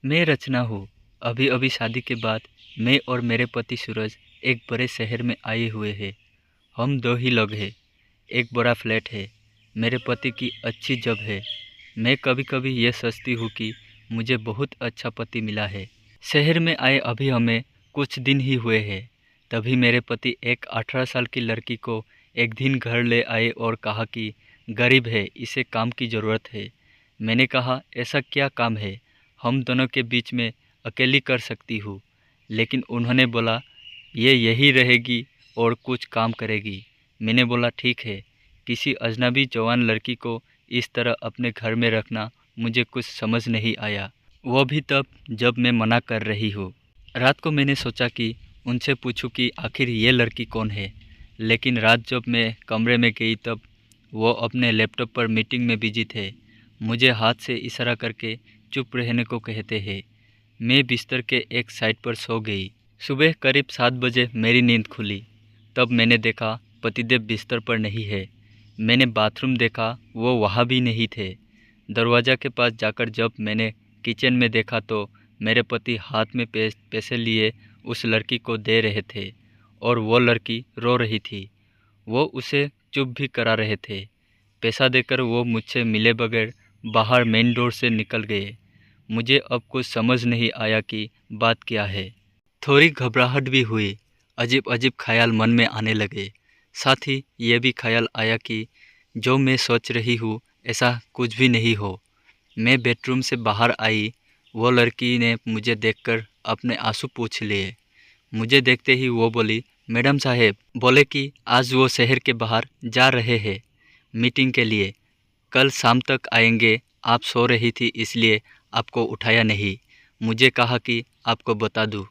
मैं रचना हूँ। अभी अभी शादी के बाद मैं और मेरे पति सूरज एक बड़े शहर में आए हुए हैं। हम दो ही लोग हैं। एक बड़ा फ्लैट है। मेरे पति की अच्छी जॉब है। मैं कभी कभी ये सोचती हूँ कि मुझे बहुत अच्छा पति मिला है। शहर में आए अभी हमें कुछ दिन ही हुए हैं, तभी मेरे पति एक 18 साल की लड़की को एक दिन घर ले आए और कहा कि गरीब है, इसे काम की ज़रूरत है। मैंने कहा ऐसा क्या काम है, हम दोनों के बीच में अकेली कर सकती हूँ। लेकिन उन्होंने बोला ये यही रहेगी और कुछ काम करेगी। मैंने बोला ठीक है। किसी अजनबी जवान लड़की को इस तरह अपने घर में रखना मुझे कुछ समझ नहीं आया, वो भी तब जब मैं मना कर रही हूँ। रात को मैंने सोचा कि उनसे पूछूं कि आखिर ये लड़की कौन है, लेकिन रात जब मैं कमरे में गई तब वो अपने लैपटॉप पर मीटिंग में बिजी थे। मुझे हाथ से इशारा करके चुप रहने को कहते हैं। मैं बिस्तर के एक साइड पर सो गई। सुबह करीब 7 बजे मेरी नींद खुली। तब मैंने देखा पतिदेव बिस्तर पर नहीं है। मैंने बाथरूम देखा, वो वहाँ भी नहीं थे। दरवाज़ा के पास जाकर जब मैंने किचन में देखा तो मेरे पति हाथ में पैसे लिए उस लड़की को दे रहे थे और वो लड़की रो रही थी। वो उसे चुप भी करा रहे थे। पैसा देकर वो मुझसे मिले बगैर बाहर मेन डोर से निकल गए। मुझे अब कुछ समझ नहीं आया कि बात क्या है। थोड़ी घबराहट भी हुई। अजीब अजीब ख्याल मन में आने लगे। साथ ही ये भी ख्याल आया कि जो मैं सोच रही हूँ ऐसा कुछ भी नहीं हो। मैं बेडरूम से बाहर आई। वो लड़की ने मुझे देखकर अपने आंसू पोंछ लिए। मुझे देखते ही वो बोली, मैडम साहेब बोले कि आज वो शहर के बाहर जा रहे हैं मीटिंग के लिए। कल शाम तक आएंगे। आप सो रही थी इसलिए आपको उठाया नहीं। मुझे कहा कि आपको बता दूं।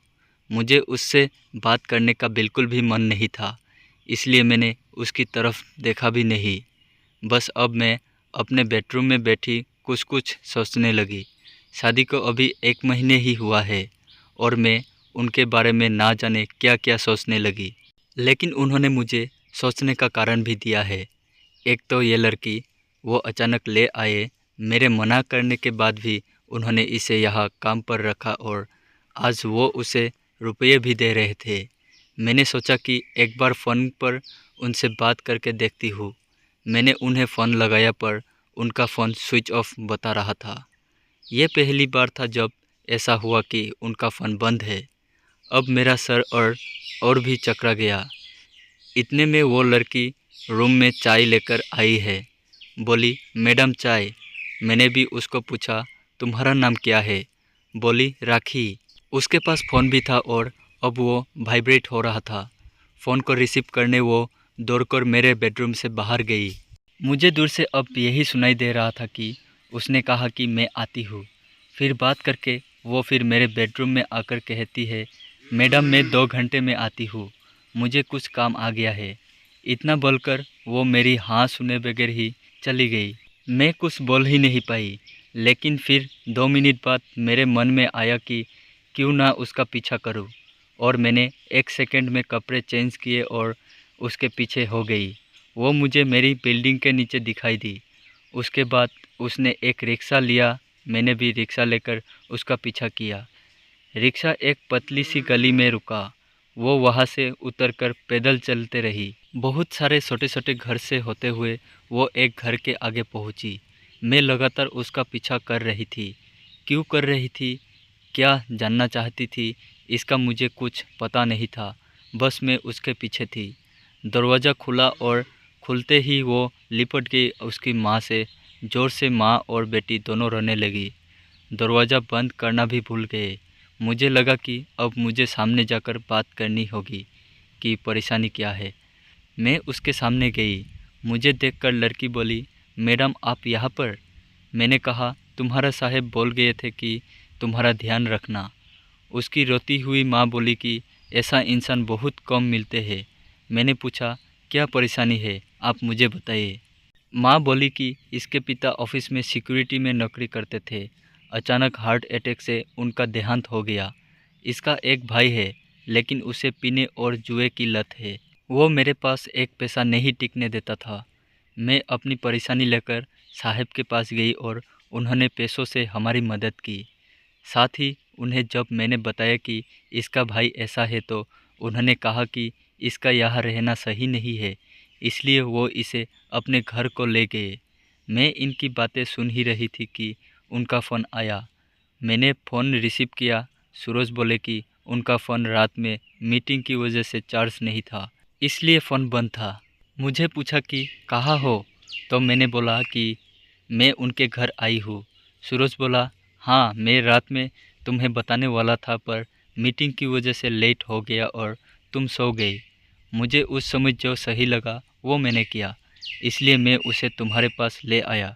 मुझे उससे बात करने का बिल्कुल भी मन नहीं था, इसलिए मैंने उसकी तरफ देखा भी नहीं। बस अब मैं अपने बेडरूम में बैठी कुछ कुछ सोचने लगी। शादी को अभी 1 महीने ही हुआ है और मैं उनके बारे में ना जाने क्या क्या सोचने लगी। लेकिन उन्होंने मुझे सोचने का कारण भी दिया है। एक तो ये लड़की वो अचानक ले आए। मेरे मना करने के बाद भी उन्होंने इसे यहाँ काम पर रखा और आज वो उसे रुपये भी दे रहे थे। मैंने सोचा कि एक बार फ़ोन पर उनसे बात करके देखती हूँ। मैंने उन्हें फ़ोन लगाया पर उनका फ़ोन स्विच ऑफ बता रहा था। ये पहली बार था जब ऐसा हुआ कि उनका फ़ोन बंद है। अब मेरा सर और भी चकरा गया। इतने में वो लड़की रूम में चाय लेकर आई है। बोली, मैडम चाय। मैंने भी उसको पूछा, तुम्हारा नाम क्या है? बोली, राखी। उसके पास फ़ोन भी था और अब वो वाइब्रेट हो रहा था। फ़ोन को रिसीव करने वो दौड़कर मेरे बेडरूम से बाहर गई। मुझे दूर से अब यही सुनाई दे रहा था कि उसने कहा कि मैं आती हूँ। फिर बात करके वो फिर मेरे बेडरूम में आकर कहती है, मैडम मैं 2 घंटे में आती हूँ, मुझे कुछ काम आ गया है। इतना बोलकर वो मेरी हाँ सुने बगैर ही चली गई। मैं कुछ बोल ही नहीं पाई। लेकिन फिर 2 मिनट बाद मेरे मन में आया कि क्यों ना उसका पीछा करूं, और मैंने 1 सेकंड में कपड़े चेंज किए और उसके पीछे हो गई। वो मुझे मेरी बिल्डिंग के नीचे दिखाई दी। उसके बाद उसने एक रिक्शा लिया। मैंने भी रिक्शा लेकर उसका पीछा किया। रिक्शा एक पतली सी गली में रुका। वो वहाँ से उतरकर पैदल चलते रही। बहुत सारे छोटे छोटे घर से होते हुए वो एक घर के आगे पहुँची। मैं लगातार उसका पीछा कर रही थी। क्यों कर रही थी, क्या जानना चाहती थी, इसका मुझे कुछ पता नहीं था। बस मैं उसके पीछे थी। दरवाज़ा खुला और खुलते ही वो लिपट गई उसकी माँ से। ज़ोर से माँ और बेटी दोनों रोने लगी। दरवाज़ा बंद करना भी भूल गए। मुझे लगा कि अब मुझे सामने जाकर बात करनी होगी कि परेशानी क्या है। मैं उसके सामने गई। मुझे देखकर लड़की बोली, मैडम आप यहाँ पर? मैंने कहा, तुम्हारा साहब बोल गए थे कि तुम्हारा ध्यान रखना। उसकी रोती हुई माँ बोली कि ऐसा इंसान बहुत कम मिलते हैं। मैंने पूछा, क्या परेशानी है, आप मुझे बताइए। माँ बोली कि इसके पिता ऑफिस में सिक्योरिटी में नौकरी करते थे। अचानक हार्ट अटैक से उनका देहांत हो गया। इसका एक भाई है, लेकिन उसे पीने और जुए की लत है। वो मेरे पास एक पैसा नहीं टिकने देता था। मैं अपनी परेशानी लेकर साहब के पास गई और उन्होंने पैसों से हमारी मदद की। साथ ही उन्हें जब मैंने बताया कि इसका भाई ऐसा है तो उन्होंने कहा कि इसका यहाँ रहना सही नहीं है, इसलिए वो इसे अपने घर को ले गए। मैं इनकी बातें सुन ही रही थी कि उनका फ़ोन आया। मैंने फ़ोन रिसीव किया। सूरज बोले कि उनका फ़ोन रात में मीटिंग की वजह से चार्ज नहीं था, इसलिए फ़ोन बंद था। मुझे पूछा कि कहाँ हो, तो मैंने बोला कि मैं उनके घर आई हूँ। सूरज बोला, हाँ मैं रात में तुम्हें बताने वाला था पर मीटिंग की वजह से लेट हो गया और तुम सो गई। मुझे उस समय जो सही लगा वो मैंने किया, इसलिए मैं उसे तुम्हारे पास ले आया।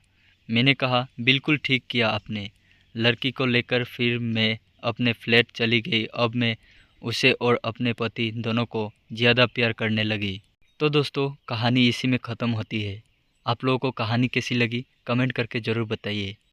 मैंने कहा, बिल्कुल ठीक किया आपने। लड़की को लेकर फिर मैं अपने फ्लैट चली गई। अब मैं उसे और अपने पति दोनों को ज़्यादा प्यार करने लगी। तो दोस्तों, कहानी इसी में ख़त्म होती है। आप लोगों को कहानी कैसी लगी कमेंट करके ज़रूर बताइए।